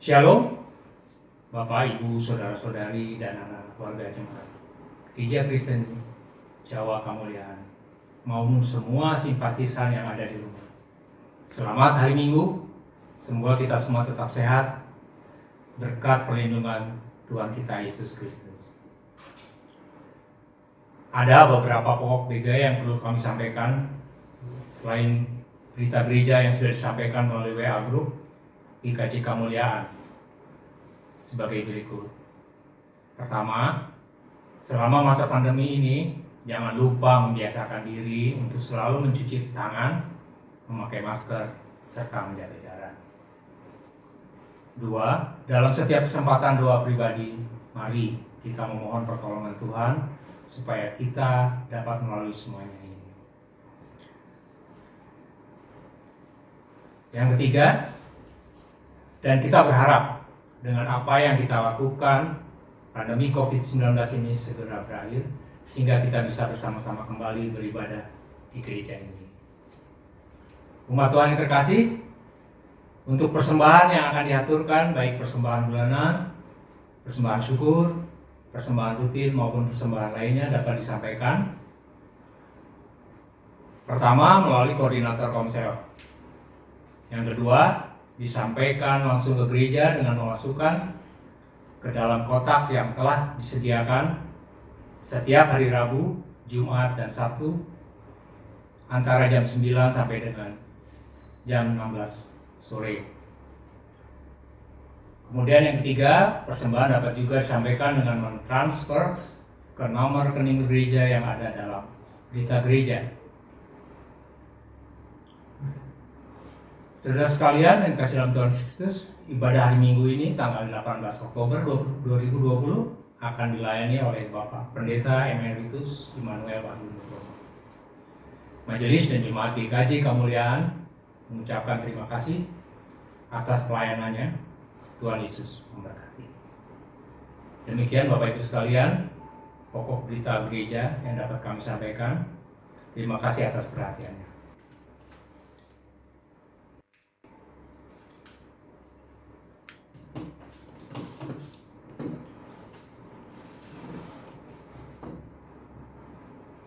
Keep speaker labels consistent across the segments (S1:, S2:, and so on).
S1: Shalom, Bapak, Ibu, Saudara-saudari, dan anak keluarga jemaat Gereja Kristen Jawa Kamuliaan, maupun semua simpatisan yang ada di rumah. Selamat hari Minggu, semoga kita semua tetap sehat berkat perlindungan Tuhan kita Yesus Kristus. Ada beberapa pokok beda yang perlu kami sampaikan selain berita gereja yang sudah disampaikan melalui WA Group IKJ Kamuliaan sebagai berikut. Pertama, selama masa pandemi ini, jangan lupa membiasakan diri untuk selalu mencuci tangan, memakai masker, serta menjaga jarak. 2. Dalam setiap kesempatan doa pribadi, mari kita memohon pertolongan Tuhan supaya kita dapat melalui semuanya ini. Yang ketiga, dan kita berharap dengan apa yang kita lakukan, pandemi COVID-19 ini segera berakhir, sehingga kita bisa bersama-sama kembali beribadah di gereja ini. Umat Tuhan yang terkasih, untuk persembahan yang akan diaturkan, baik persembahan bulanan, persembahan syukur, persembahan rutin maupun persembahan lainnya dapat disampaikan. Pertama, melalui koordinator komsel. Yang kedua, disampaikan langsung ke gereja dengan memasukkan ke dalam kotak yang telah disediakan setiap hari Rabu, Jumat, dan Sabtu antara jam 9 sampai dengan jam 16 sore. Kemudian yang ketiga, persembahan dapat juga disampaikan dengan mentransfer ke nomor rekening gereja yang ada dalam berita gereja. Saudara sekalian yang dikasihi dalam Tuhan Kristus, ibadah hari Minggu ini tanggal 18 Oktober 2020 akan dilayani oleh Bapak Pendeta Emeritus Immanuel Wahyu Nugroho. Majelis dan jemaat GKJ Kamuliaan mengucapkan terima kasih atas pelayanannya. Tuhan Yesus memberkati. Demikian Bapak Ibu sekalian, pokok berita gereja yang dapat kami sampaikan. Terima kasih atas perhatiannya.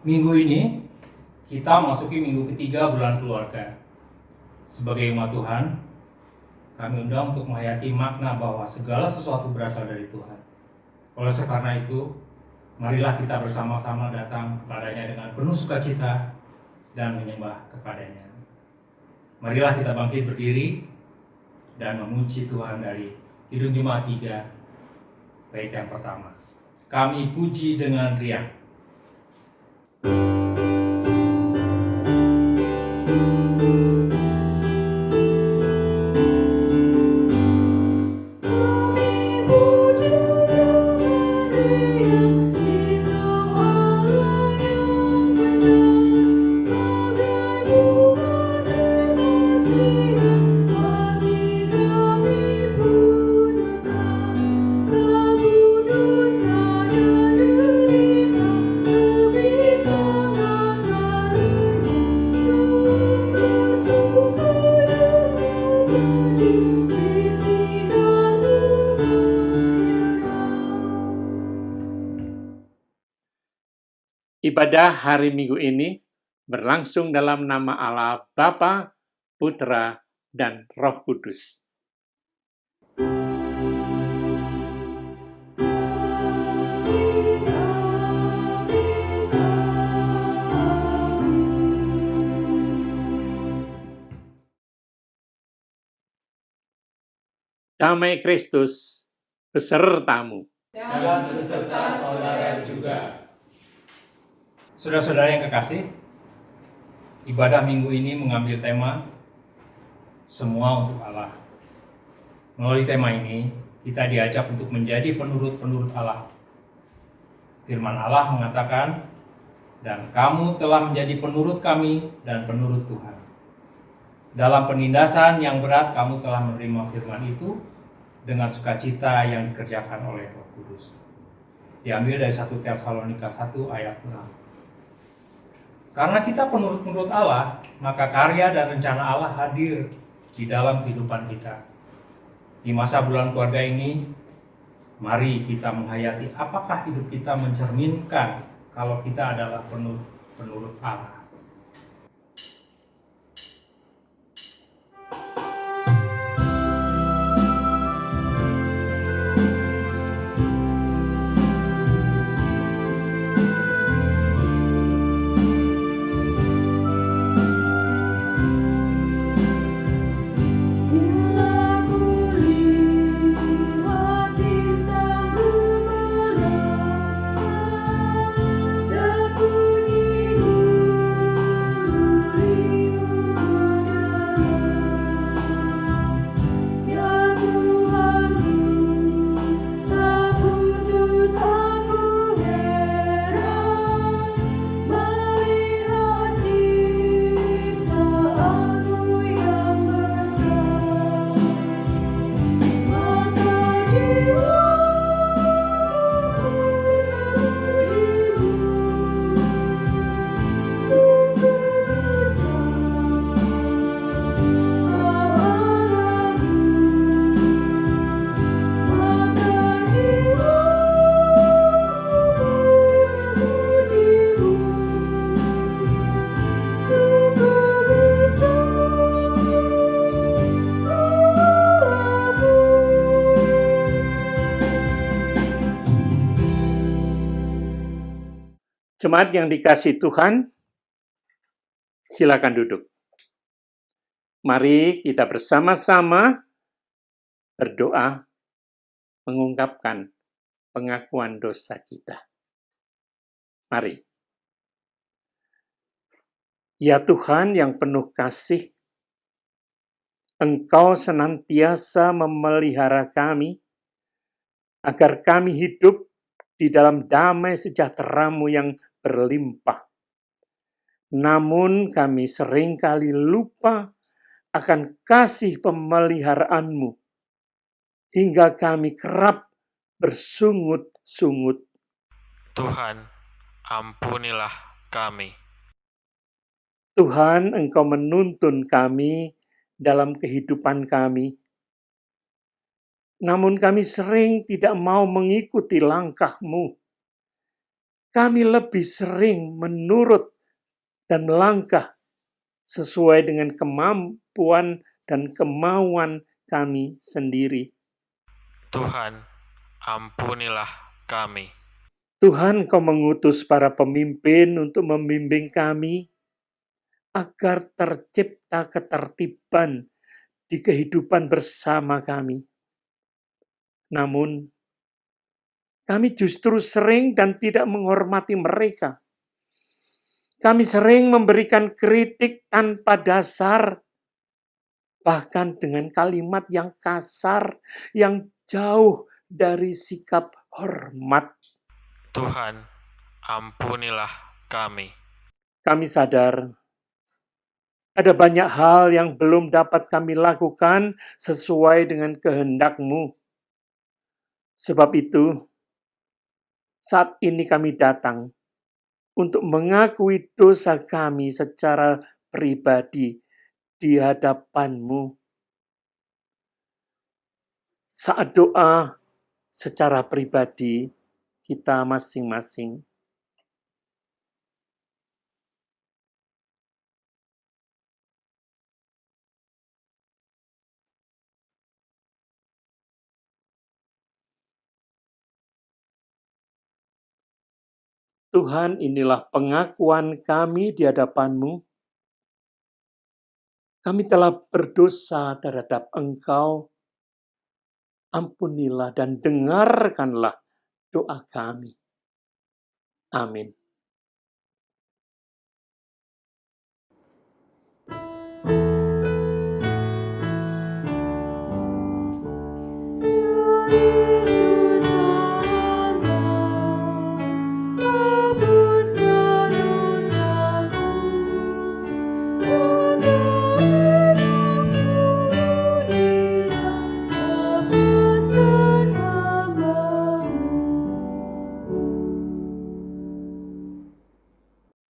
S1: Minggu ini kita masuki minggu ketiga bulan keluarga. Sebagai umat Tuhan, kami undang untuk menghayati makna bahwa segala sesuatu berasal dari Tuhan. Oleh karena itu, marilah kita bersama-sama datang kepadanya dengan penuh sukacita dan menyembah kepadanya. Marilah kita bangkit berdiri dan memuji Tuhan dari Kidung Jemaat 3, bait yang pertama. Kami puji dengan riang.
S2: Ibadah hari Minggu ini berlangsung dalam nama Allah Bapa, Putra, dan Roh Kudus. Damai Kristus besertamu.
S3: Dan beserta saudara juga.
S1: Saudara-saudara yang kekasih, ibadah minggu ini mengambil tema Semua untuk Allah. Melalui tema ini, kita diajak untuk menjadi penurut-penurut Allah. Firman Allah mengatakan, dan kamu telah menjadi penurut kami dan penurut Tuhan. Dalam penindasan yang berat, kamu telah menerima firman itu dengan sukacita yang dikerjakan oleh Roh Kudus. Diambil dari 1 Tesalonika 1 ayat 6. Karena kita penurut-penurut Allah, maka karya dan rencana Allah hadir di dalam kehidupan kita. Di masa bulan keluarga ini, mari kita menghayati apakah hidup kita mencerminkan kalau kita adalah penurut Allah.
S2: Jemaat yang dikasihi Tuhan, silakan duduk. Mari kita bersama-sama berdoa mengungkapkan pengakuan dosa kita. Mari. Ya Tuhan yang penuh kasih, Engkau senantiasa memelihara kami, agar kami hidup di dalam damai sejahtera-Mu yang berlimpah. Namun kami seringkali lupa akan kasih pemeliharaan-Mu, hingga kami kerap bersungut-sungut.
S3: Tuhan, ampunilah kami.
S2: Tuhan, Engkau menuntun kami dalam kehidupan kami. Namun kami sering tidak mau mengikuti langkah-Mu. Kami lebih sering menurut dan melangkah sesuai dengan kemampuan dan kemauan kami sendiri.
S3: Tuhan, ampunilah kami.
S2: Tuhan, Kau mengutus para pemimpin untuk membimbing kami agar tercipta ketertiban di kehidupan bersama kami. Namun, kami justru sering dan tidak menghormati mereka. Kami sering memberikan kritik tanpa dasar, bahkan dengan kalimat yang kasar, yang jauh dari sikap hormat.
S3: Tuhan, ampunilah kami.
S2: Kami sadar ada banyak hal yang belum dapat kami lakukan sesuai dengan kehendak-Mu. Sebab itu, saat ini kami datang untuk mengakui dosa kami secara pribadi di hadapan-Mu. Saat doa secara pribadi kita masing-masing. Tuhan, inilah pengakuan kami di hadapan-Mu. Kami telah berdosa terhadap Engkau. Ampunilah dan dengarkanlah doa kami. Amin.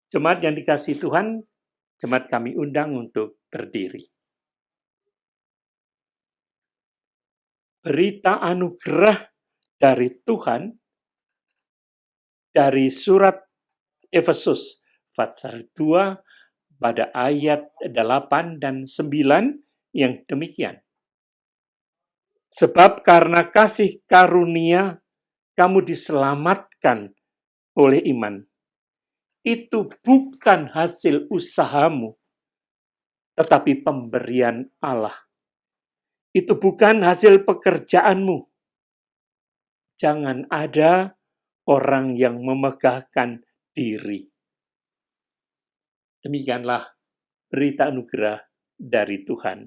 S2: Jemaat yang dikasihi Tuhan, jemaat kami undang untuk berdiri. berita anugerah dari Tuhan dari surat Efesus pasal 2 pada ayat 8 dan 9 yang demikian. Sebab karena kasih karunia kamu diselamatkan oleh iman. Itu bukan hasil usahamu, tetapi pemberian Allah. Itu bukan hasil pekerjaanmu. Jangan ada orang yang memegahkan diri. Demikianlah berita anugerah dari Tuhan.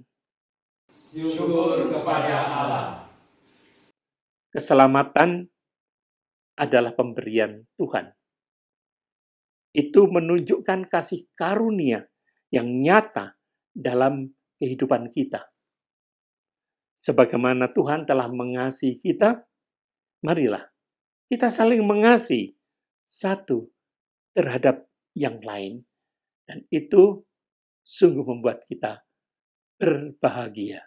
S1: Syukur kepada Allah.
S2: Keselamatan adalah pemberian Tuhan. Itu menunjukkan kasih karunia yang nyata dalam kehidupan kita. Sebagaimana Tuhan telah mengasihi kita, marilah kita saling mengasihi satu terhadap yang lain. Dan itu sungguh membuat kita berbahagia.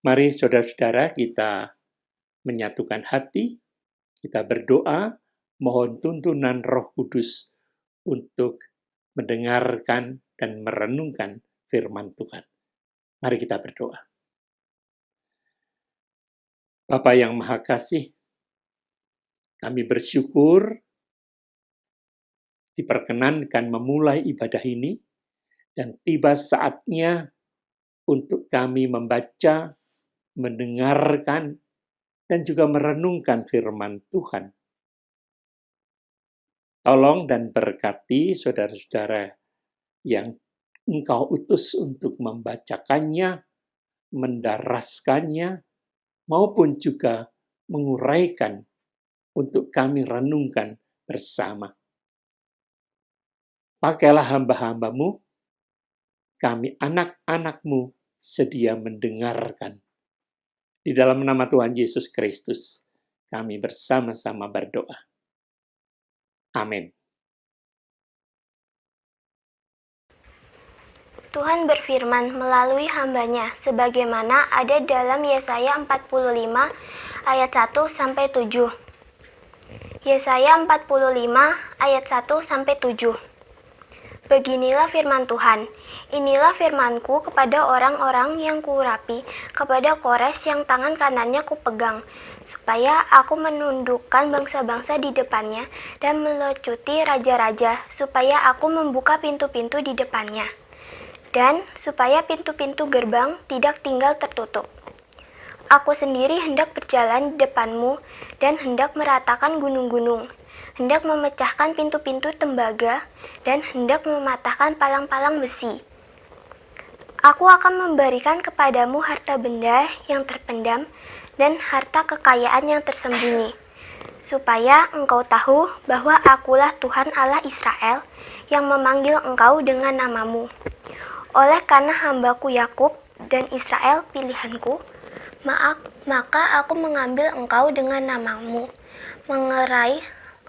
S2: Mari saudara-saudara kita menyatukan hati, kita berdoa, mohon tuntunan Roh Kudus untuk mendengarkan dan merenungkan firman Tuhan. Mari kita berdoa. Bapa yang Maha Kasih, kami bersyukur diperkenankan memulai ibadah ini, dan tiba saatnya untuk kami membaca, mendengarkan, dan juga merenungkan firman Tuhan. Tolong dan berkati saudara-saudara yang Engkau utus untuk membacakannya, mendaraskannya, maupun juga menguraikan untuk kami renungkan bersama. Pakailah hamba-hamba-Mu, kami anak-anak-Mu sedia mendengarkan. Di dalam nama Tuhan Yesus Kristus, kami bersama-sama berdoa. Amin.
S4: Tuhan berfirman melalui hamba-Nya, sebagaimana ada dalam Yesaya 45 ayat 1-7. Yesaya 45 ayat 1-7. Beginilah firman Tuhan, inilah firman-Ku kepada orang-orang yang kuurapi, kepada Kores yang tangan kanannya kupegang, supaya aku menundukkan bangsa-bangsa di depannya dan melecuti raja-raja, supaya aku membuka pintu-pintu di depannya, dan supaya pintu-pintu gerbang tidak tinggal tertutup. Aku sendiri hendak berjalan di depanmu dan hendak meratakan gunung-gunung, hendak memecahkan pintu-pintu tembaga, dan hendak mematahkan palang-palang besi. Aku akan memberikan kepadamu harta benda yang terpendam dan harta kekayaan yang tersembunyi, supaya engkau tahu bahwa Akulah Tuhan Allah Israel yang memanggil engkau dengan namamu. Oleh karena hamba-Ku Yakub dan Israel pilihanku, maka aku mengambil engkau dengan namamu, mengerai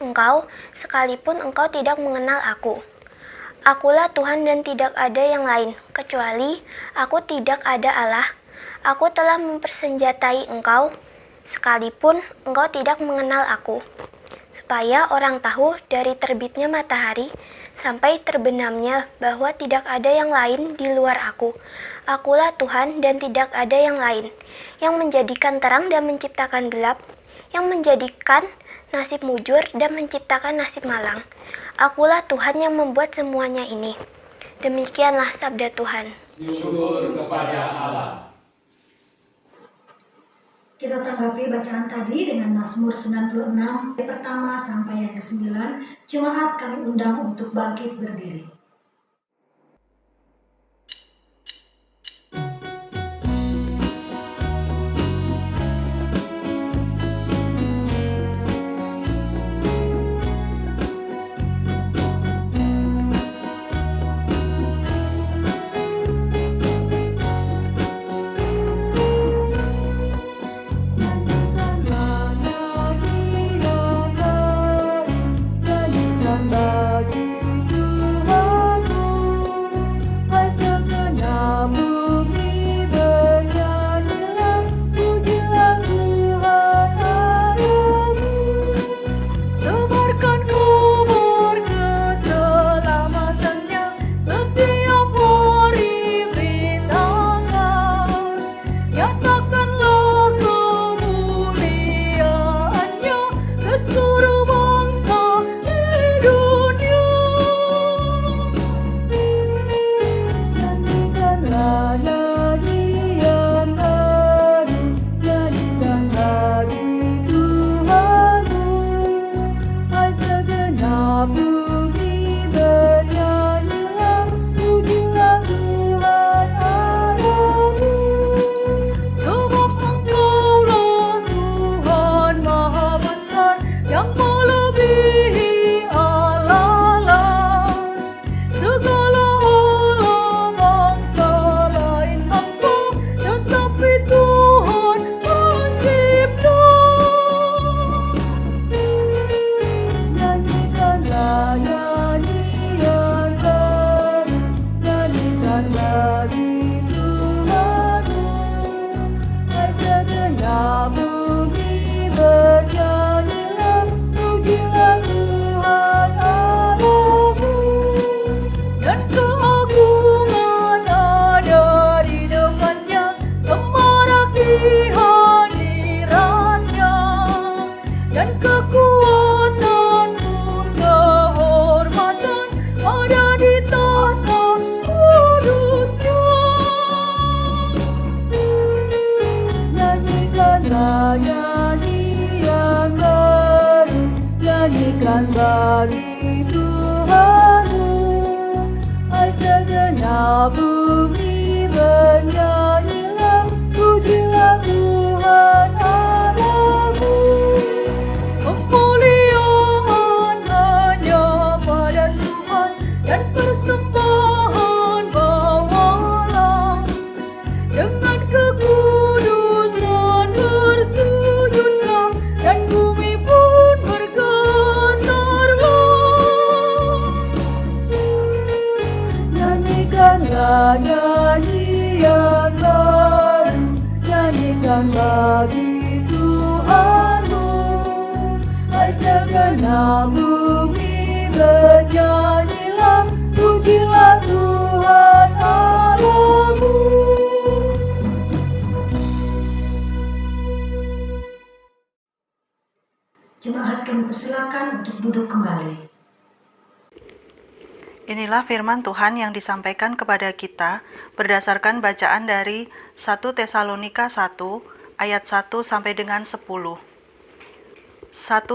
S4: engkau, sekalipun engkau tidak mengenal aku. Akulah Tuhan dan tidak ada yang lain, kecuali aku tidak ada Allah. Aku telah mempersenjatai engkau, sekalipun engkau tidak mengenal aku, supaya orang tahu dari terbitnya matahari sampai terbenamnya bahwa tidak ada yang lain di luar aku. Akulah Tuhan dan tidak ada yang lain, yang menjadikan terang dan menciptakan gelap, yang menjadikan nasib mujur dan menciptakan nasib malang. Akulah Tuhan yang membuat semuanya ini. Demikianlah sabda Tuhan.
S1: Syukur kepada Allah.
S5: Kita tanggapi bacaan tadi dengan Mazmur 96 dari pertama sampai yang ke-9. Jemaat kami undang untuk bangkit berdiri.
S6: Nyanyikan bagi Tuhanmu, hai segenap bumi bernyanyilah, pujilah Tuhan Allahmu. Kemuliaan hanya pada Tuhan dan persembahan bawalah, dengan kekudusan bersujudlah dan bumi pun bergetarlah. Nyanyikanlah nyanyian baru, nyanyikan bagi Tuhanmu, hai segenap bumi bernyanyilah, pujilah Tuhan Allahmu.
S5: Jemaat kami persilakan untuk duduk kembali.
S7: Inilah firman Tuhan yang disampaikan kepada kita berdasarkan bacaan dari 1 Tesalonika 1 ayat 1 sampai dengan 10. 1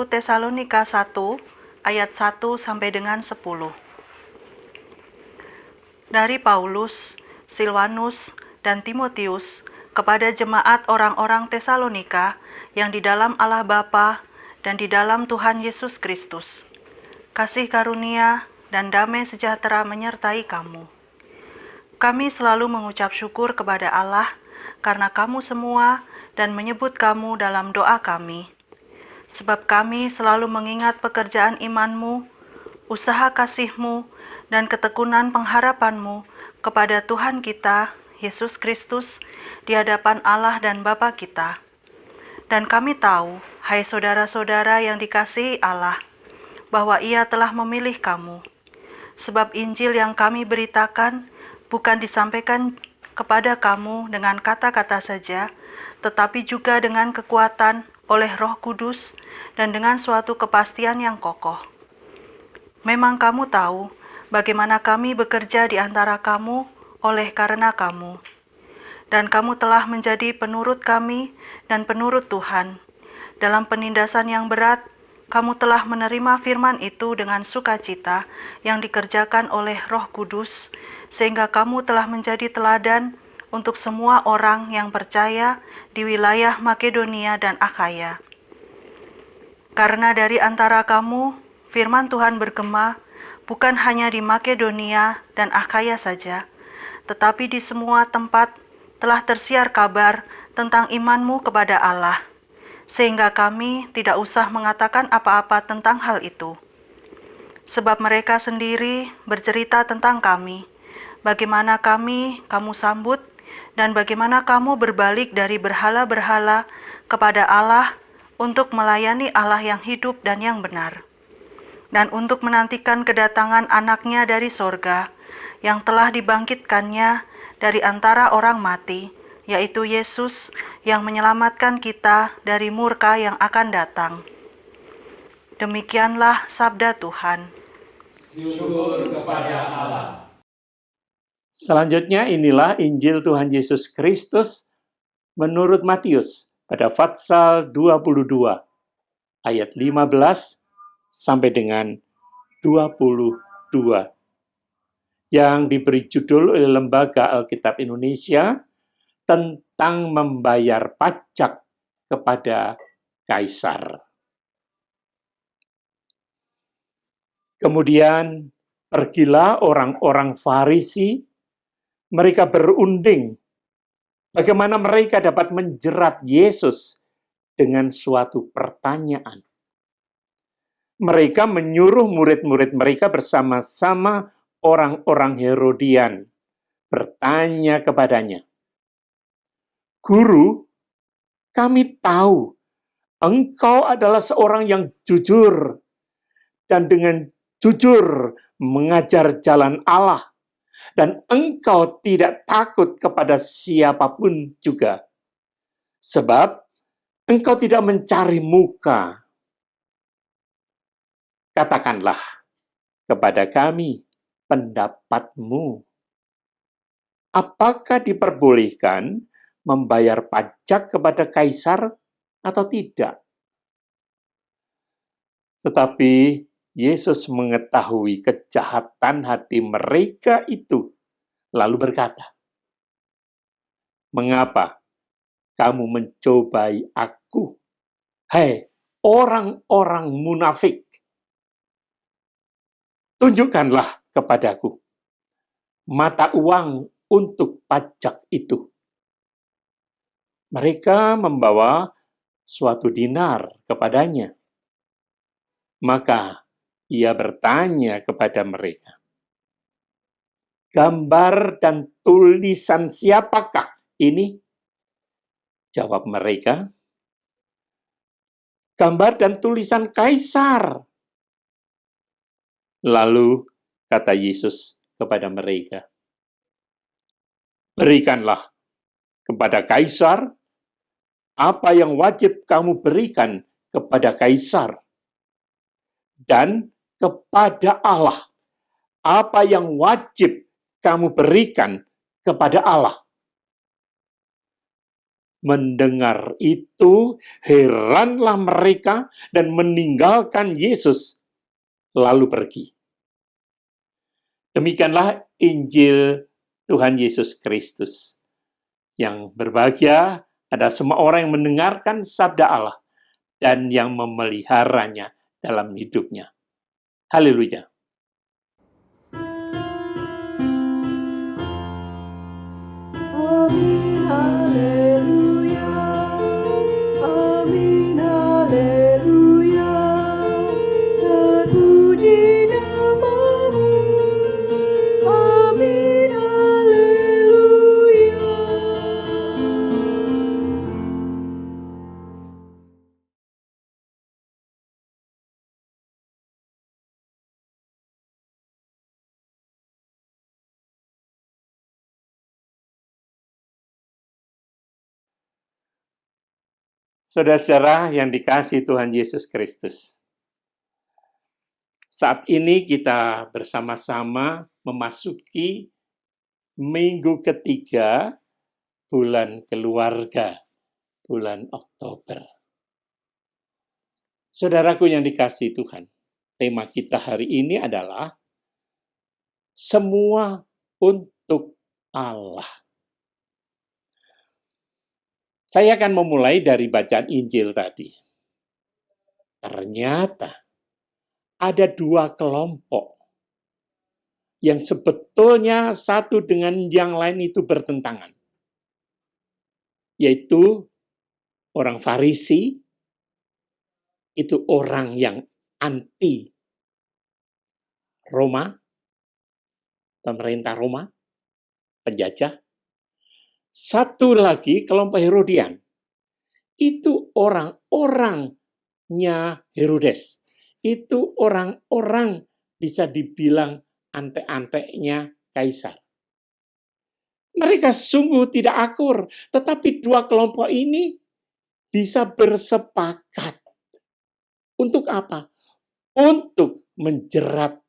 S7: Tesalonika 1 ayat 1 sampai dengan 10. Dari Paulus, Silwanus, dan Timotius kepada jemaat orang-orang Tesalonika yang di dalam Allah Bapa dan di dalam Tuhan Yesus Kristus. Kasih karunia dan damai sejahtera menyertai kamu. Kami selalu mengucap syukur kepada Allah karena kamu semua dan menyebut kamu dalam doa kami. sebab kami selalu mengingat pekerjaan iman-Mu, usaha kasih-Mu, dan ketekunan pengharapan-Mu kepada Tuhan kita, Yesus Kristus, di hadapan Allah dan Bapa kita. Dan kami tahu, hai saudara-saudara yang dikasihi Allah, bahwa Ia telah memilih kamu. Sebab Injil yang kami beritakan bukan disampaikan kepada kamu dengan kata-kata saja, tetapi juga dengan kekuatan oleh Roh Kudus dan dengan suatu kepastian yang kokoh. Memang kamu tahu bagaimana kami bekerja di antara kamu oleh karena kamu. Dan kamu telah menjadi penurut kami dan penurut Tuhan. Dalam penindasan yang berat, kamu telah menerima firman itu dengan sukacita yang dikerjakan oleh Roh Kudus, sehingga kamu telah menjadi teladan untuk semua orang yang percaya di wilayah Makedonia dan Akhaya. Karena dari antara kamu, firman Tuhan bergema bukan hanya di Makedonia dan Akhaya saja, tetapi di semua tempat telah tersiar kabar tentang iman-Mu kepada Allah, sehingga kami tidak usah mengatakan apa-apa tentang hal itu. Sebab mereka sendiri bercerita tentang kami, bagaimana kamu sambut, dan bagaimana kamu berbalik dari berhala-berhala kepada Allah untuk melayani Allah yang hidup dan yang benar, dan untuk menantikan kedatangan anaknya dari sorga, yang telah dibangkitkannya dari antara orang mati, yaitu Yesus yang menyelamatkan kita dari murka yang akan datang. Demikianlah sabda Tuhan.
S1: Syukur kepada Allah.
S2: Selanjutnya inilah Injil Tuhan Yesus Kristus menurut Matius pada pasal 22 ayat 15 sampai dengan 22 yang diberi judul oleh Lembaga Alkitab Indonesia tentang membayar pajak kepada Kaisar. Kemudian pergilah orang-orang Farisi, mereka berunding bagaimana mereka dapat menjerat Yesus dengan suatu pertanyaan. Mereka menyuruh murid-murid mereka bersama-sama orang-orang Herodian bertanya kepadanya, "Guru, kami tahu engkau adalah seorang yang jujur dan dengan jujur mengajar jalan Allah, dan engkau tidak takut kepada siapapun juga, sebab engkau tidak mencari muka. Katakanlah kepada kami pendapatmu. Apakah diperbolehkan membayar pajak kepada Kaisar atau tidak?" Tetapi Yesus mengetahui kejahatan hati mereka itu, lalu berkata, "Mengapa kamu mencobai aku, hai orang-orang munafik? Tunjukkanlah kepadaku mata uang untuk pajak itu." Mereka membawa suatu dinar kepadanya. Maka ia bertanya kepada mereka, "Gambar dan tulisan siapakah ini?" Jawab mereka, "Gambar dan tulisan Kaisar." Lalu kata Yesus kepada mereka, "Berikanlah kepada Kaisar apa yang wajib kamu berikan kepada Kaisar, dan kepada Allah apa yang wajib kamu berikan kepada Allah." Mendengar itu, heranlah mereka dan meninggalkan Yesus, lalu pergi. Demikianlah Injil Tuhan Yesus Kristus. Yang berbahagia ada semua orang yang mendengarkan sabda Allah dan yang memeliharanya dalam hidupnya. Haleluya.
S6: Amin, haleluya. Amin, haleluya.
S2: Saudara-saudara yang dikasihi Tuhan Yesus Kristus, saat ini kita bersama-sama memasuki minggu ketiga bulan keluarga, bulan Oktober. Saudaraku yang dikasihi Tuhan, tema kita hari ini adalah semua untuk Allah. Saya akan memulai dari bacaan Injil tadi. Ternyata ada dua kelompok yang sebetulnya satu dengan yang lain itu bertentangan. Yaitu orang Farisi, itu orang yang anti Roma, pemerintah Roma, penjajah. Satu lagi kelompok Herodian, itu orang-orangnya Herodes. Itu orang-orang bisa dibilang antek-anteknya Kaisar. Mereka sungguh tidak akur, tetapi dua kelompok ini bisa bersepakat. Untuk apa? Untuk menjerat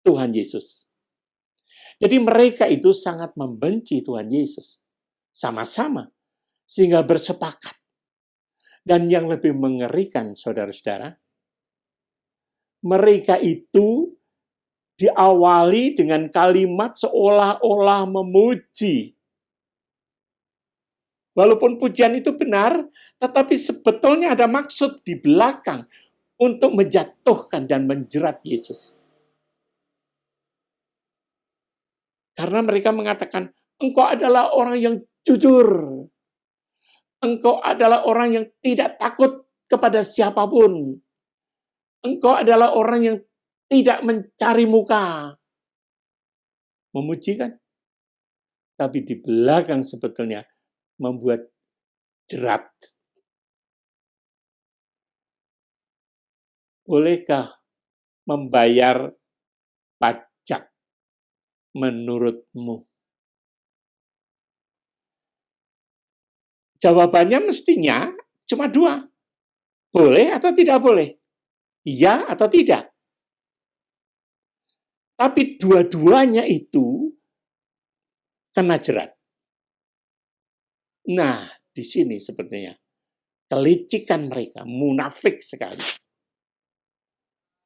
S2: Tuhan Yesus. Jadi mereka itu sangat membenci Tuhan Yesus. Sama-sama, sehingga bersepakat. Dan yang lebih mengerikan, saudara-saudara, mereka itu diawali dengan kalimat seolah-olah memuji. Walaupun pujian itu benar, tetapi sebetulnya ada maksud di belakang untuk menjatuhkan dan menjerat Yesus. Karena mereka mengatakan, engkau adalah orang yang jujur. Engkau adalah orang yang tidak takut kepada siapapun. Engkau adalah orang yang tidak mencari muka. Memuji kan? Tapi di belakang sebetulnya membuat jerat. Bolehkah membayar pajak menurutmu? Jawabannya mestinya cuma dua. Boleh atau tidak boleh? Iya atau tidak? Tapi dua-duanya itu kena jerat. Nah, di sini sepertinya kelicikan mereka, munafik sekali.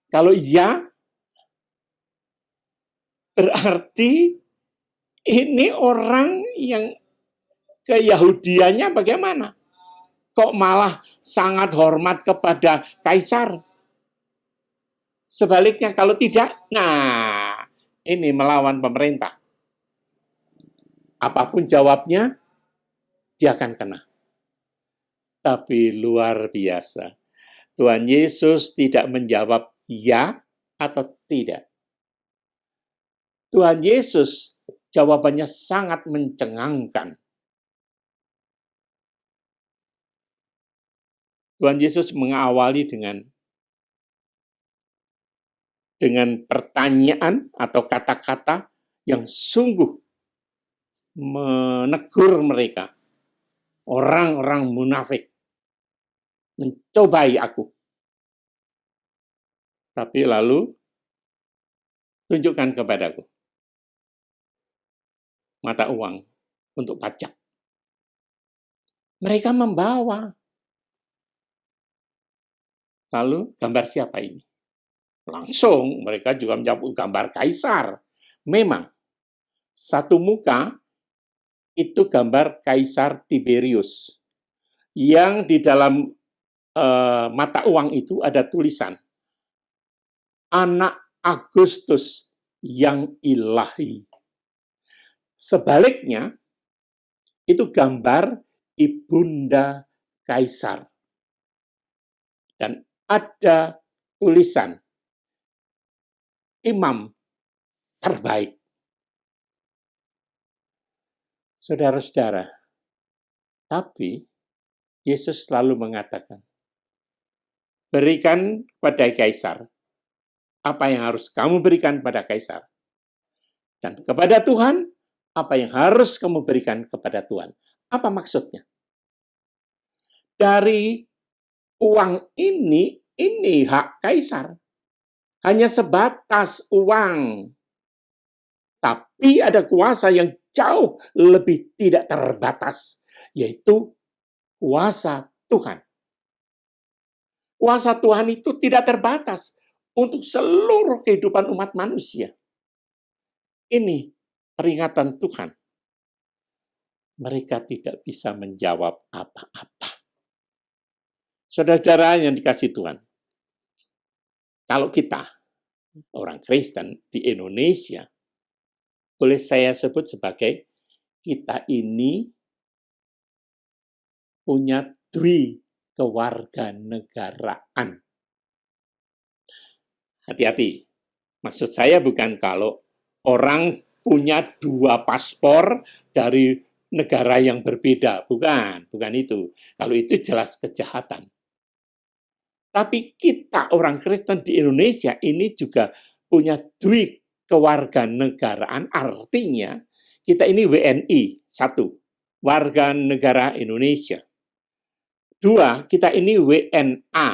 S2: Kalau iya, berarti ini orang yang keyahudiannya bagaimana? Kok malah sangat hormat kepada Kaisar? Sebaliknya kalau tidak, nah ini melawan pemerintah. Apapun jawabnya, dia akan kena. Tapi luar biasa. Tuhan Yesus tidak menjawab ya atau tidak. Tuhan Yesus jawabannya sangat mencengangkan. Tuhan Yesus mengawali dengan pertanyaan atau kata-kata yang sungguh menegur mereka. Orang-orang munafik mencobai aku. Tapi lalu tunjukkan kepadaku mata uang untuk pajak. Mereka membawa. Lalu gambar siapa ini? Langsung mereka juga menjawab gambar Kaisar. Memang satu muka itu gambar Kaisar Tiberius. Yang di dalam mata uang itu ada tulisan Anak Agustus yang ilahi. Sebaliknya itu gambar Ibunda Kaisar. Dan ada tulisan imam terbaik. Saudara-saudara, tapi Yesus selalu mengatakan, berikan pada Kaisar apa yang harus kamu berikan pada Kaisar. Dan kepada Tuhan, apa yang harus kamu berikan kepada Tuhan. Apa maksudnya? Dari uang ini hak kaisar. Hanya sebatas uang. Tapi ada kuasa yang jauh lebih tidak terbatas, yaitu kuasa Tuhan. Kuasa Tuhan itu tidak terbatas untuk seluruh kehidupan umat manusia. Ini peringatan Tuhan. Mereka tidak bisa menjawab apa-apa. Saudara-saudara yang dikasihi Tuhan, kalau kita, orang Kristen di Indonesia, boleh saya sebut sebagai kita ini punya kewarganegaraan. Hati-hati, maksud saya bukan kalau orang punya 2 paspor dari negara yang berbeda, bukan itu. Kalau itu jelas kejahatan. Tapi kita orang Kristen di Indonesia ini juga punya kewarganegaraan, artinya kita ini WNI, 1, warga negara Indonesia. 2, kita ini WNA.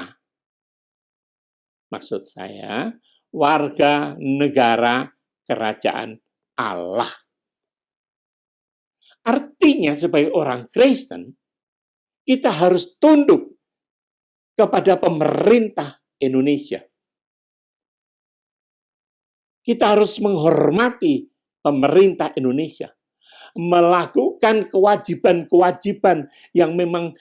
S2: Maksud saya, warga negara kerajaan Allah. Artinya sebagai orang Kristen, kita harus tunduk kepada pemerintah Indonesia. Kita harus menghormati pemerintah Indonesia, melakukan kewajiban-kewajiban yang memang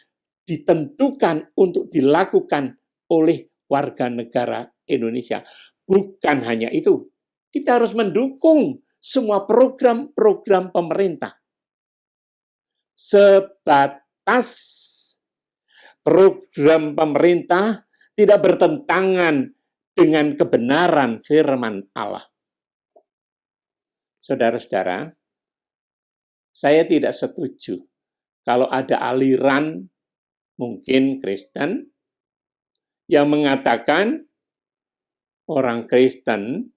S2: ditentukan untuk dilakukan oleh warga negara Indonesia. Bukan hanya itu, kita harus mendukung semua program-program pemerintah. Sebatas program pemerintah tidak bertentangan dengan kebenaran firman Allah. Saudara-saudara, saya tidak setuju kalau ada aliran mungkin Kristen yang mengatakan orang Kristen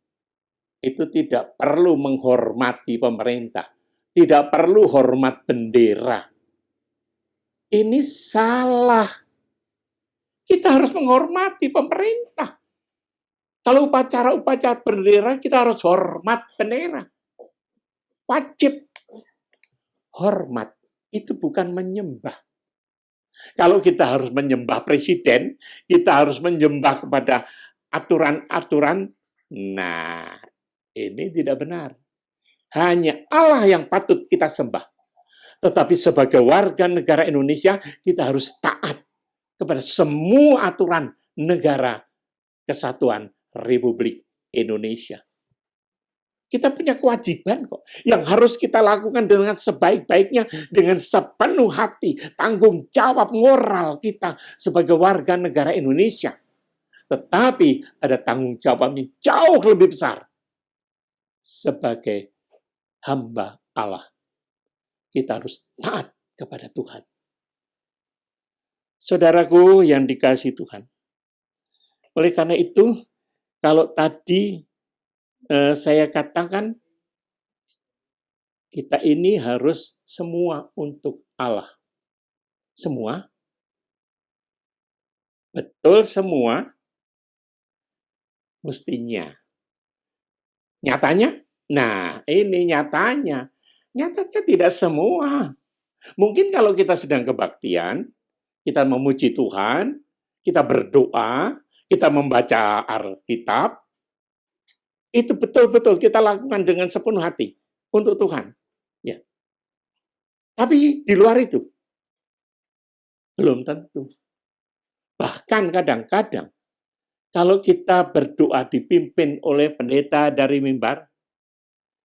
S2: itu tidak perlu menghormati pemerintah, tidak perlu hormat bendera. Ini salah. Kita harus menghormati pemerintah. Kalau upacara-upacara bendera, kita harus hormat bendera. Wajib. Hormat itu bukan menyembah. Kalau kita harus menyembah presiden, kita harus menyembah kepada aturan-aturan. Nah, ini tidak benar. Hanya Allah yang patut kita sembah. Tetapi sebagai warga negara Indonesia, kita harus taat kepada semua aturan negara kesatuan Republik Indonesia. Kita punya kewajiban kok, yang harus kita lakukan dengan sebaik-baiknya, dengan sepenuh hati, tanggung jawab moral kita sebagai warga negara Indonesia. Tetapi ada tanggung jawab yang jauh lebih besar sebagai hamba Allah. Kita harus taat kepada Tuhan. Saudaraku yang dikasihi Tuhan. Oleh karena itu, kalau tadi saya katakan, kita ini harus semua untuk Allah. Semua? Betul semua? Mestinya. Nyatanya? Nah, ini nyatanya. Nyatanya tidak semua. Mungkin kalau kita sedang kebaktian, kita memuji Tuhan, kita berdoa, kita membaca Alkitab, itu betul-betul kita lakukan dengan sepenuh hati untuk Tuhan. Ya. Tapi di luar itu, belum tentu. Bahkan kadang-kadang, kalau kita berdoa dipimpin oleh pendeta dari mimbar,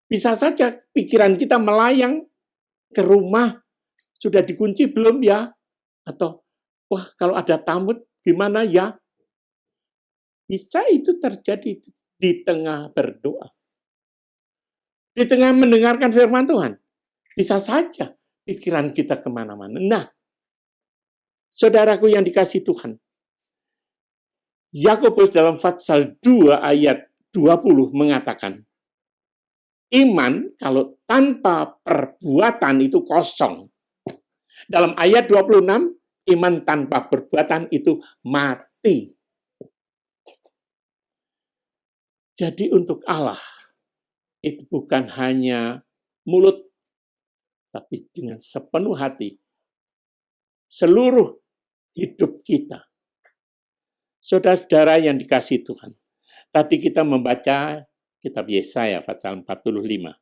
S2: bisa saja pikiran kita melayang ke rumah, sudah dikunci belum ya? Atau, wah kalau ada tamu gimana ya? Bisa itu terjadi di tengah berdoa. Di tengah mendengarkan firman Tuhan. Bisa saja pikiran kita kemana-mana. Nah, saudaraku yang dikasihi Tuhan, Yakobus dalam pasal 2 ayat 20 mengatakan, iman kalau tanpa perbuatan itu kosong. Dalam ayat 26, Iman tanpa perbuatan itu mati. Jadi untuk Allah, itu bukan hanya mulut, tapi dengan sepenuh hati, seluruh hidup kita. Saudara-saudara yang dikasihi Tuhan, tadi kita membaca kitab Yesaya pasal 45.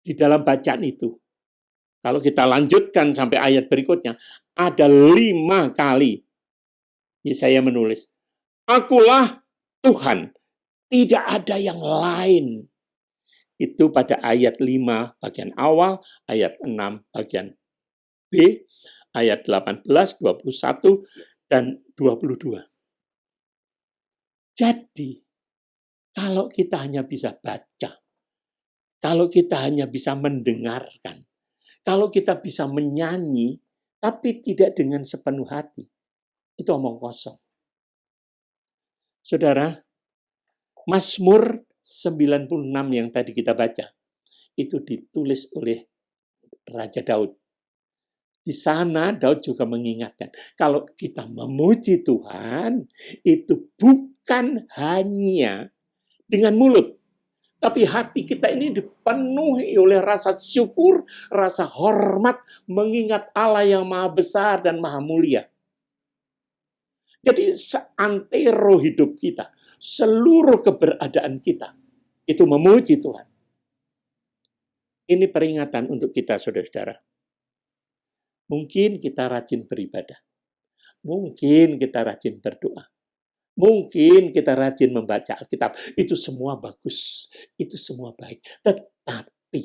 S2: Di dalam bacaan itu, kalau kita lanjutkan sampai ayat berikutnya, ada 5 kali Yesaya menulis, "Akulah Tuhan, tidak ada yang lain." Itu pada ayat 5 bagian awal, ayat 6 bagian B, ayat 18, 21, dan 22. Jadi, kalau kita hanya bisa baca, kalau kita hanya bisa mendengarkan, kalau kita bisa menyanyi, tapi tidak dengan sepenuh hati, itu omong kosong. Saudara, Mazmur 96 yang tadi kita baca, itu ditulis oleh Raja Daud. Di sana Daud juga mengingatkan, kalau kita memuji Tuhan, itu bukan hanya dengan mulut, tapi hati kita ini dipenuhi oleh rasa syukur, rasa hormat, mengingat Allah yang maha besar dan maha mulia. Jadi seantero hidup kita, seluruh keberadaan kita, itu memuji Tuhan. Ini peringatan untuk kita, saudara-saudara. Mungkin kita rajin beribadah. Mungkin kita rajin berdoa. Mungkin kita rajin membaca Alkitab. Itu semua bagus. Itu semua baik. Tetapi,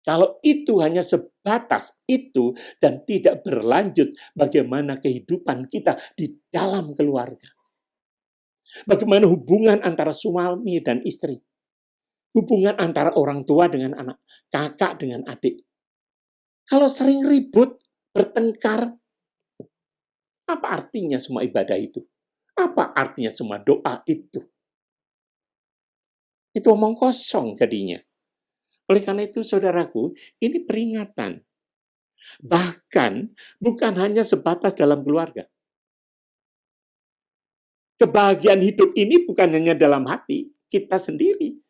S2: kalau itu hanya sebatas itu dan tidak berlanjut, bagaimana kehidupan kita di dalam keluarga? Bagaimana hubungan antara suami dan istri? Hubungan antara orang tua dengan anak, kakak dengan adik. Kalau sering ribut, bertengkar, apa artinya semua ibadah itu? Apa artinya semua doa itu? Itu omong kosong jadinya. Oleh karena itu, saudaraku, ini peringatan. Bahkan bukan hanya sebatas dalam keluarga. Kebahagiaan hidup ini bukan hanya dalam hati kita sendiri,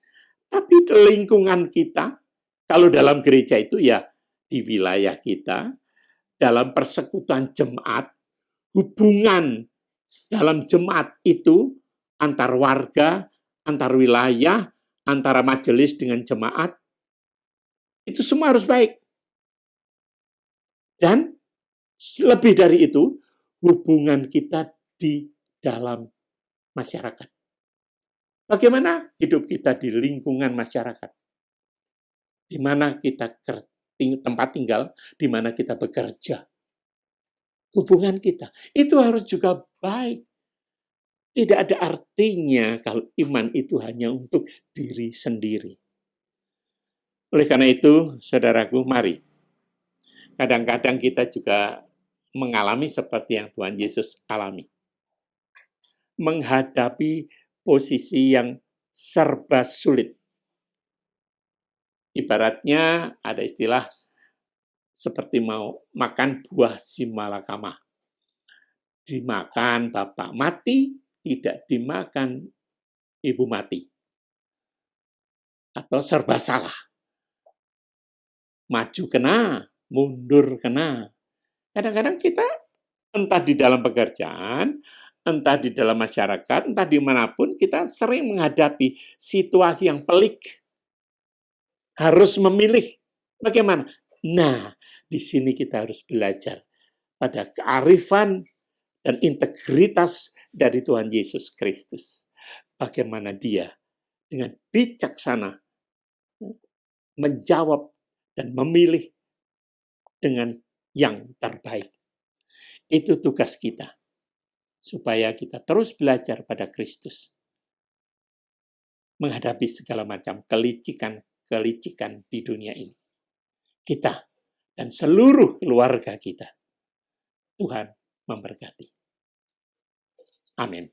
S2: tapi di lingkungan kita. Kalau dalam gereja itu ya di wilayah kita, dalam persekutuan jemaat, hubungan dalam jemaat itu antar warga, antar wilayah, antara majelis dengan jemaat, itu semua harus baik. Dan lebih dari itu, hubungan kita di dalam masyarakat. Bagaimana hidup kita di lingkungan masyarakat? Di mana kita tempat tinggal, di mana kita bekerja. Hubungan kita, itu harus juga baik. Tidak ada artinya kalau iman itu hanya untuk diri sendiri. Oleh karena itu, saudaraku, mari. Kadang-kadang kita juga mengalami seperti yang Tuhan Yesus alami. Menghadapi posisi yang serba sulit. Ibaratnya ada istilah seperti mau makan buah simalakama. Dimakan bapak mati, tidak dimakan ibu mati. Atau serba salah. Maju kena, mundur kena. Kadang-kadang kita entah di dalam pekerjaan, entah di dalam masyarakat, entah dimanapun, kita sering menghadapi situasi yang pelik. Harus memilih bagaimana. Nah, di sini kita harus belajar pada kearifan dan integritas dari Tuhan Yesus Kristus. Bagaimana dia dengan bijaksana menjawab dan memilih dengan yang terbaik. Itu tugas kita. Supaya kita terus belajar pada Kristus. Menghadapi segala macam kelicikan di dunia ini. Kita dan seluruh keluarga kita. Tuhan memberkati. Amin.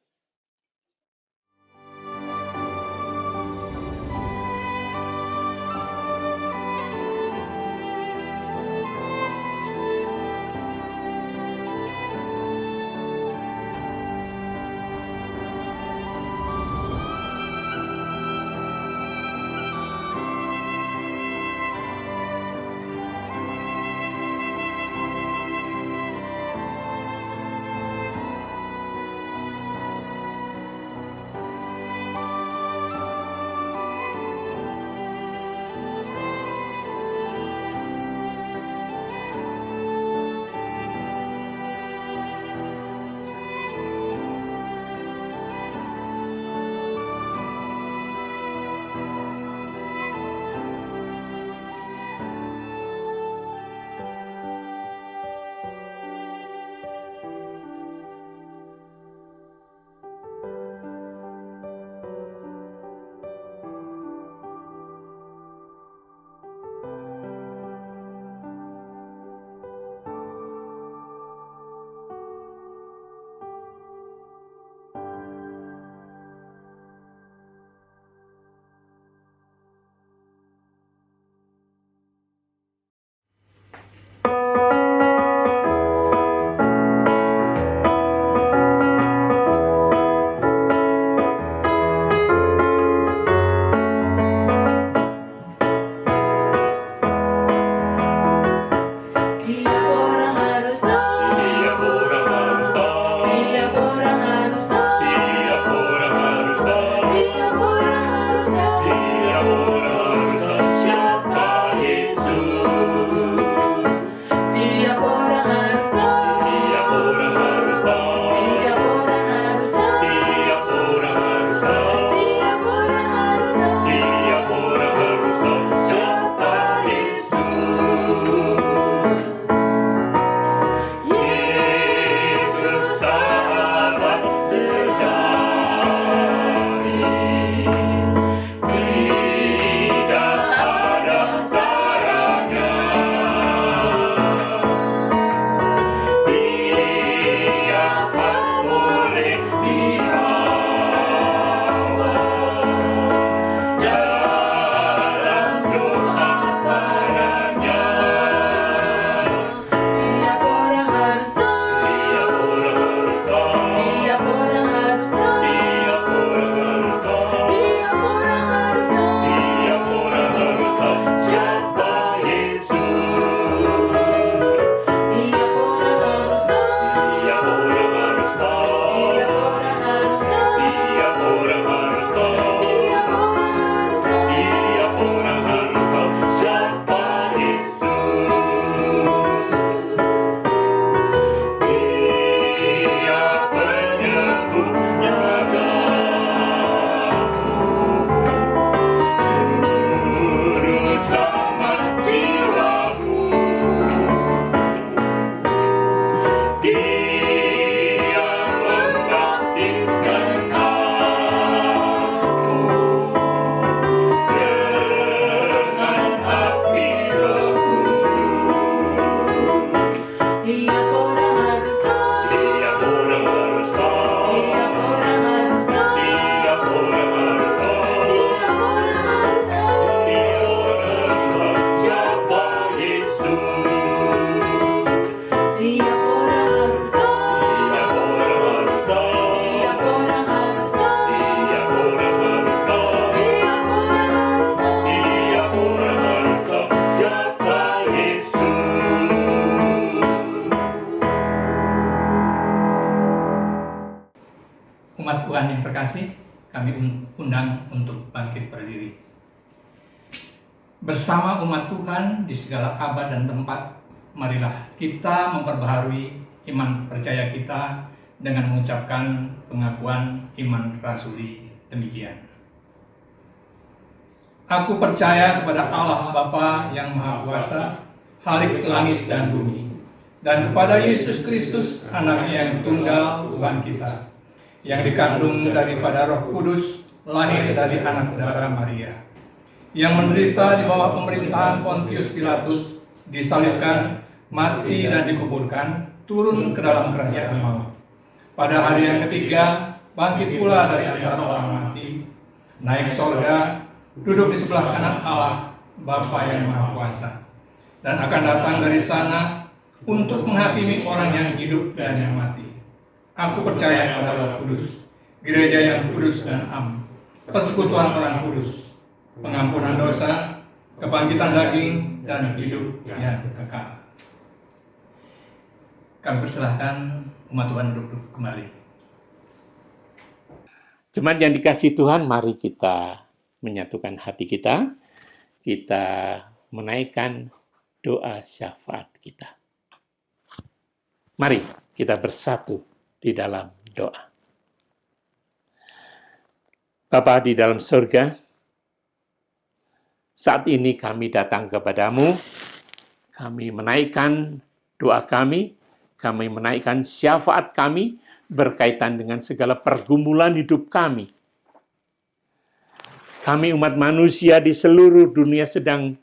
S1: Umat Tuhan yang terkasih, kami undang untuk bangkit berdiri. Bersama umat Tuhan di segala abad dan tempat, marilah kita memperbaharui iman percaya kita dengan mengucapkan pengakuan iman rasuli demikian. Aku percaya kepada Allah Bapa yang Maha Kuasa, Khalik langit dan bumi, dan kepada Yesus Kristus, Anaknya yang tunggal Tuhan kita, yang dikandung daripada Roh Kudus, lahir dari anak darah Maria, yang menderita di bawah pemerintahan Pontius Pilatus, disalibkan, mati dan dikuburkan, turun ke dalam kerajaan maut. Pada hari yang ketiga, bangkit pula dari antara orang mati, naik sorga, duduk di sebelah kanan Allah, Bapa yang Maha Kuasa, dan akan datang dari sana untuk menghakimi orang yang hidup dan yang mati. Aku percaya pada Roh Kudus, gereja yang kudus dan am, persekutuan orang kudus, pengampunan dosa, kebangkitan daging, dan hidup yang kekal. Kami persilahkan umat Tuhan duduk kembali.
S2: Jemaat yang dikasihi Tuhan, mari kita menyatukan hati kita. Kita menaikkan doa syafaat kita. Mari kita bersatu di dalam doa. Bapa di dalam surga, saat ini kami datang kepadamu, kami menaikkan doa kami menaikkan syafaat kami berkaitan dengan segala pergumulan hidup kami. Kami umat manusia di seluruh dunia sedang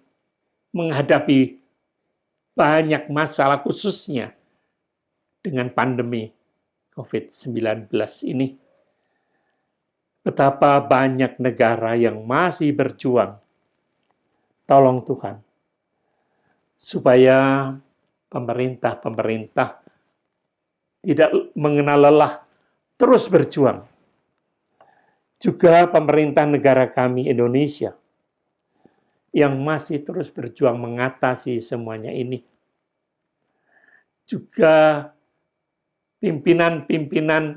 S2: menghadapi banyak masalah, khususnya dengan pandemi COVID-19 ini. Betapa banyak negara yang masih berjuang. Tolong Tuhan, supaya pemerintah tidak mengenal lelah, terus berjuang. Juga pemerintah negara kami Indonesia, yang masih terus berjuang mengatasi semuanya ini. Juga pimpinan-pimpinan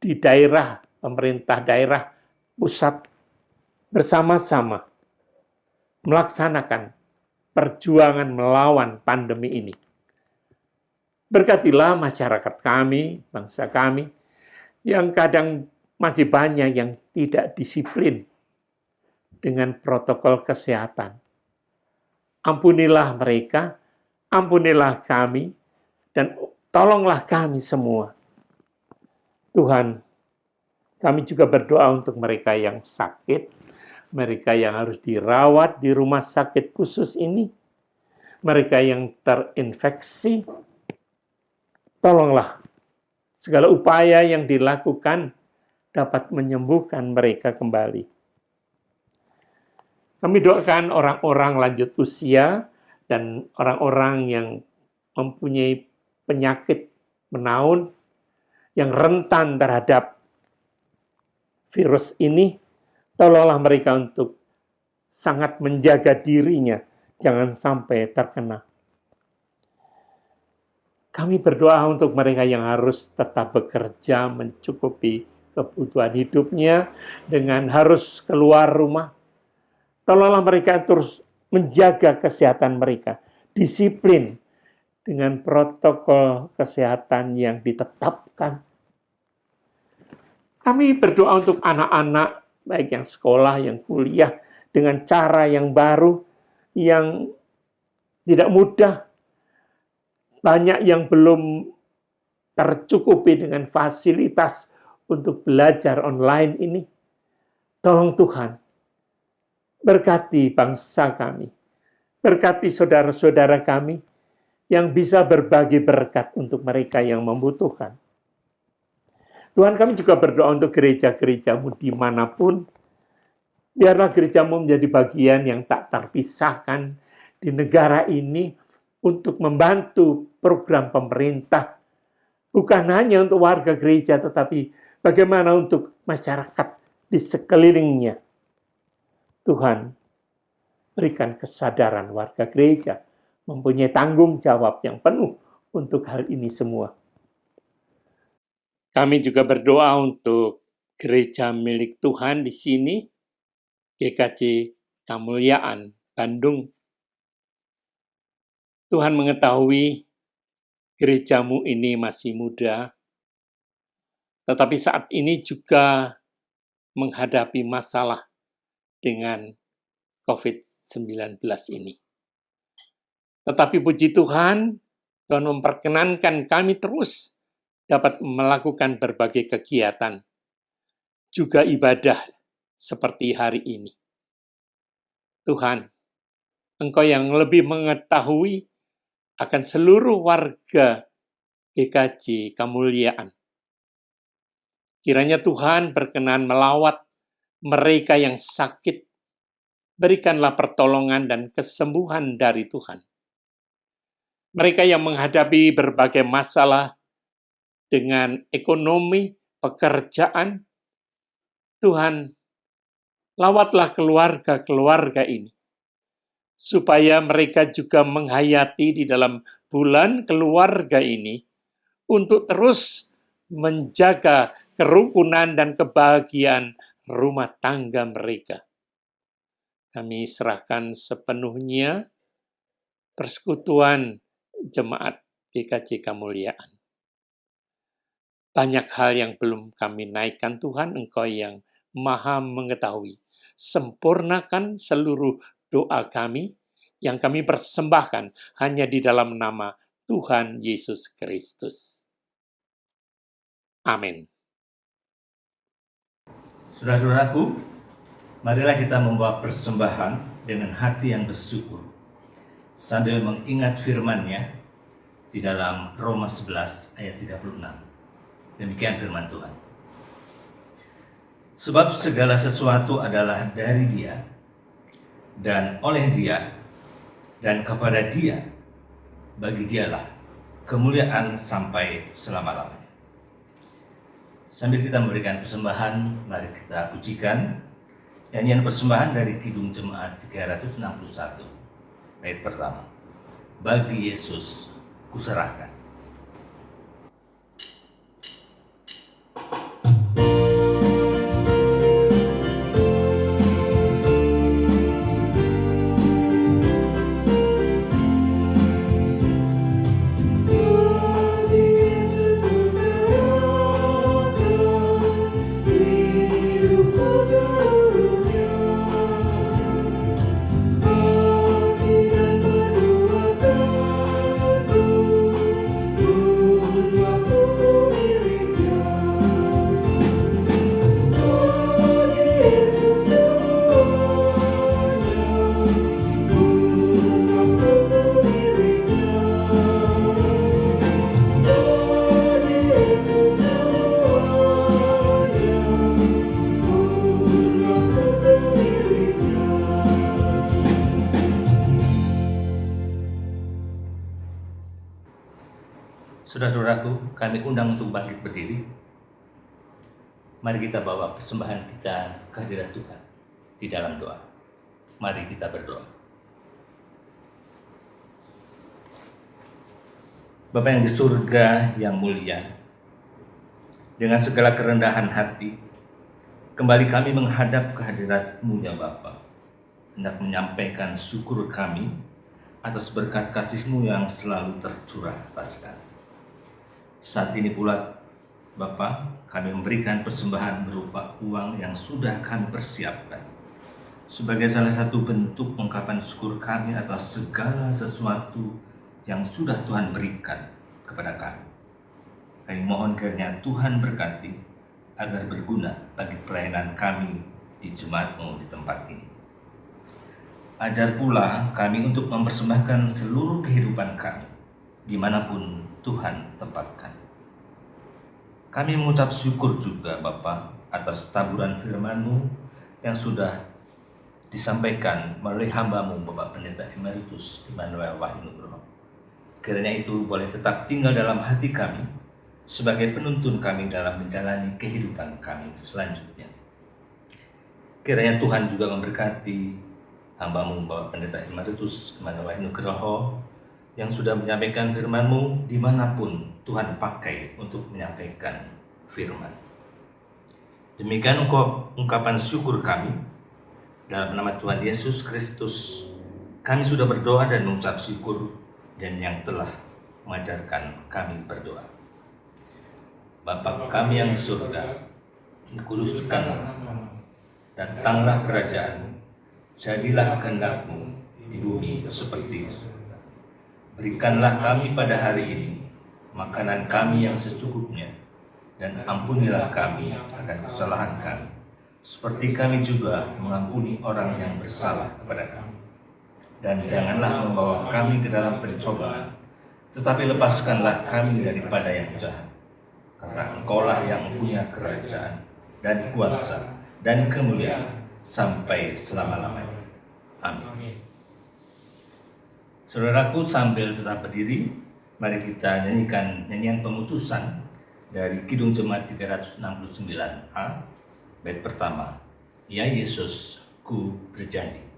S2: di daerah, pemerintah daerah, pusat, bersama-sama melaksanakan perjuangan melawan pandemi ini. Berkatilah masyarakat kami, bangsa kami, yang kadang masih banyak yang tidak disiplin dengan protokol kesehatan. Ampunilah mereka, ampunilah kami, dan tolonglah kami semua. Tuhan, kami juga berdoa untuk mereka yang sakit, mereka yang harus dirawat di rumah sakit khusus ini, mereka yang terinfeksi. Tolonglah segala upaya yang dilakukan dapat menyembuhkan mereka kembali. Kami doakan orang-orang lanjut usia dan orang-orang yang mempunyai penyakit menaun, yang rentan terhadap virus ini. Tolonglah mereka untuk sangat menjaga dirinya, jangan sampai terkena. Kami berdoa untuk mereka yang harus tetap bekerja, mencukupi kebutuhan hidupnya, dengan harus keluar rumah. Tolonglah mereka terus menjaga kesehatan mereka, disiplin dengan protokol kesehatan yang ditetapkan. Kami berdoa untuk anak-anak, baik yang sekolah, yang kuliah, dengan cara yang baru, yang tidak mudah. Banyak yang belum tercukupi dengan fasilitas untuk belajar online ini. Tolong Tuhan, berkati bangsa kami, berkati saudara-saudara kami yang bisa berbagi berkat untuk mereka yang membutuhkan. Tuhan, kami juga berdoa untuk gereja-gerejamu dimanapun. Biarlah gerejamu menjadi bagian yang tak terpisahkan di negara ini untuk membantu program pemerintah. Bukan hanya untuk warga gereja, tetapi bagaimana untuk masyarakat di sekelilingnya. Tuhan, berikan kesadaran warga gereja mempunyai tanggung jawab yang penuh untuk hal ini semua. Kami juga berdoa untuk gereja milik Tuhan di sini, GKJ Kemuliaan, Bandung. Tuhan mengetahui gerejamu ini masih muda, tetapi saat ini juga menghadapi masalah dengan COVID-19 ini. Tetapi puji Tuhan, Tuhan memperkenankan kami terus dapat melakukan berbagai kegiatan, juga ibadah seperti hari ini. Tuhan, Engkau yang lebih mengetahui akan seluruh warga GKJ Kemuliaan. Kiranya Tuhan berkenan melawat mereka yang sakit. Berikanlah pertolongan dan kesembuhan dari Tuhan. Mereka yang menghadapi berbagai masalah dengan ekonomi, pekerjaan, Tuhan, lawatlah keluarga-keluarga ini, supaya mereka juga menghayati di dalam bulan keluarga ini untuk terus menjaga kerukunan dan kebahagiaan rumah tangga mereka. Kami serahkan sepenuhnya persekutuan jemaat GKJ Kemuliaan. Banyak hal yang belum kami naikkan Tuhan, Engkau yang Maha mengetahui. Sempurnakan seluruh doa kami yang kami persembahkan hanya di dalam nama Tuhan Yesus Kristus. Amin.
S1: Saudara-saudaraku, marilah kita membawa persembahan dengan hati yang bersyukur, sambil mengingat firman-Nya di dalam Roma 11 ayat 36. Demikian firman Tuhan. Sebab segala sesuatu adalah dari Dia, dan oleh Dia, dan kepada Dia, bagi Dialah kemuliaan sampai selama-lamanya. Sambil kita memberikan persembahan, mari kita pujikan nyanyian persembahan dari Kidung Jemaat 361, bait pertama. Bagi Yesus kuserahkan. Saudara-saudaraku, kami undang untuk bangkit berdiri. Mari kita bawa persembahan kita ke hadirat Tuhan di dalam doa. Mari kita berdoa. Bapa yang di surga yang mulia, dengan segala kerendahan hati, kembali kami menghadap ke hadirat-Mu ya Bapa, hendak menyampaikan syukur kami atas berkat kasih-Mu yang selalu tercurah atas kami. Saat ini pula, Bapa, kami memberikan persembahan berupa uang yang sudah kami persiapkan sebagai salah satu bentuk ungkapan syukur kami atas segala sesuatu yang sudah Tuhan berikan kepada kami. Kami mohon kiranya Tuhan berkati agar berguna bagi pelayanan kami di jemaat-Mu di tempat ini. Ajar pula kami untuk mempersembahkan seluruh kehidupan kami dimanapun Tuhan tempatkan. Kami mengucap syukur juga Bapa atas taburan firman-Mu yang sudah disampaikan melalui hamba-Mu Bapak Pendeta Emeritus Immanuel Wahyu Nugroho. Kiranya itu boleh tetap tinggal dalam hati kami sebagai penuntun kami dalam menjalani kehidupan kami selanjutnya. Kiranya Tuhan juga memberkati hamba-Mu Bapak Pendeta Emeritus Immanuel Wahyu Nugroho yang sudah menyampaikan firman-Mu dimanapun Tuhan pakai untuk menyampaikan
S8: firman. Demikian ungkapan syukur kami. Dalam nama Tuhan Yesus Kristus, kami sudah berdoa dan mengucap syukur, dan yang telah mengajarkan kami berdoa. Bapa kami yang di surga, dikuduskanlah, datanglah kerajaan-Mu, jadilah kehendak-Mu di bumi seperti di surga. Berikanlah kami pada hari ini makanan kami yang secukupnya, dan ampunilah kami akan kesalahan kami, seperti kami juga mengampuni orang yang bersalah kepada kami. Dan janganlah membawa kami ke dalam pencobaan, tetapi lepaskanlah kami daripada yang jahat. Karena Engkaulah yang punya kerajaan dan kuasa dan kemuliaan sampai selama-lamanya. Amin. Saudaraku, sambil tetap berdiri, mari kita nyanyikan nyanyian pemutusan dari Kidung Jemaat 369A, bait pertama, Ya Yesus, ku berjanji.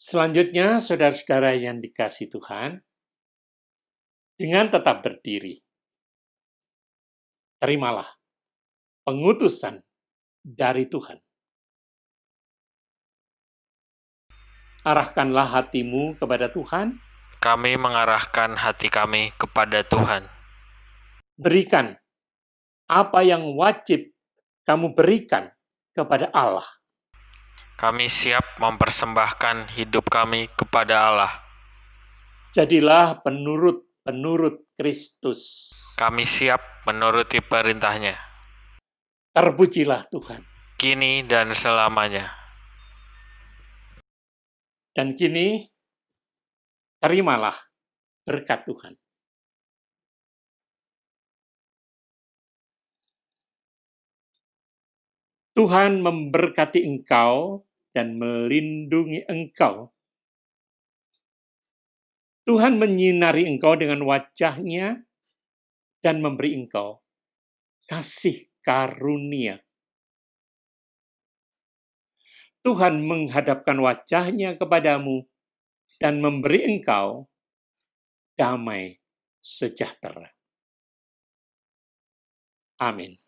S2: Selanjutnya, saudara-saudara yang dikasihi Tuhan, dengan tetap berdiri, terimalah pengutusan dari Tuhan. Arahkanlah hatimu kepada Tuhan.
S3: Kami mengarahkan hati kami kepada Tuhan.
S2: Berikan apa yang wajib kamu berikan kepada Allah.
S3: Kami siap mempersembahkan hidup kami kepada Allah.
S2: Jadilah penurut Kristus.
S3: Kami siap menuruti perintahnya.
S2: Terpujilah Tuhan.
S3: Kini dan selamanya.
S2: Dan kini, terimalah berkat Tuhan. Tuhan memberkati engkau dan melindungi engkau. Tuhan menyinari engkau dengan wajah-Nya dan memberi engkau kasih karunia. Tuhan menghadapkan wajah-Nya kepadamu dan memberi engkau damai sejahtera. Amin.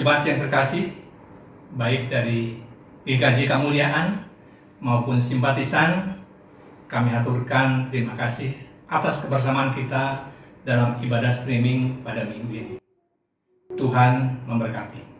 S1: Jemaat yang terkasih, baik dari GKJ Kemuliaan maupun simpatisan, kami aturkan terima kasih atas kebersamaan kita dalam ibadah streaming pada minggu ini. Tuhan memberkati.